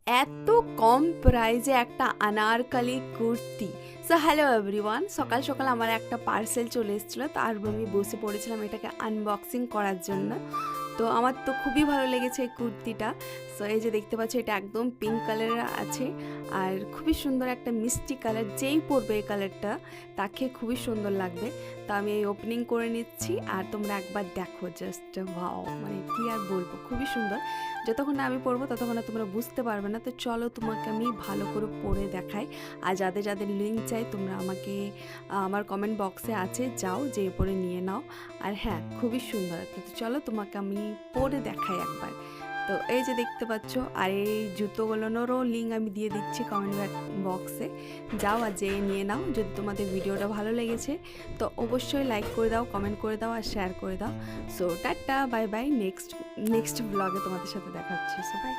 এত কম প্রাইজে একটা Anarkali kurti. So hello everyone, সকাল সকাল আমার একটা পার্সেল চলে এসেছিলো, তার আমি বসে পড়েছিলাম এটাকে আনবক্সিং করার জন্য। তো আমার তো খুবই ভালো লেগেছে এই কুর্তিটা। সো এই যে দেখতে পাচ্ছ, এটা একদম পিঙ্ক কালারের আছে আর খুবই সুন্দর একটা মিষ্টি কালার। যেই পরবে এই কালারটা তাকে খুবই সুন্দর লাগবে। তো আমি এই ওপেনিং করে নিচ্ছি আর তোমরা একবার দেখো, জাস্ট ওয়াও, মানে কি আর বলবো, খুবই সুন্দর। যতক্ষণ না আমি পরবো ততক্ষণ না তোমরা বুঝতে পারবে না। তো চলো তোমাকে আমি ভালো করে পরে দেখাই। আর যাদের যাদের লিঙ্ক চাই তোমরা আমাকে আমার কমেন্ট বক্সে আছে, যাও যে পরে নিয়ে নাও। আর হ্যাঁ, খুবই সুন্দর। তো চলো তোমাকে আমি পরে দেখাই একবার। তো এই যে দেখতে পাচ্ছ, আর এই জুতোগুলোরও লিঙ্ক আমি দিয়ে দিচ্ছি কমেন্ট বক্সে, যাও আর যেয়ে নিয়ে নাও। যদি তোমাদের ভিডিওটা ভালো লেগেছে তো অবশ্যই লাইক করে দাও, কমেন্ট করে দাও আর শেয়ার করে দাও। So tata, bye bye, next ব্লগে তোমাদের সাথে দেখা হচ্ছে। So by.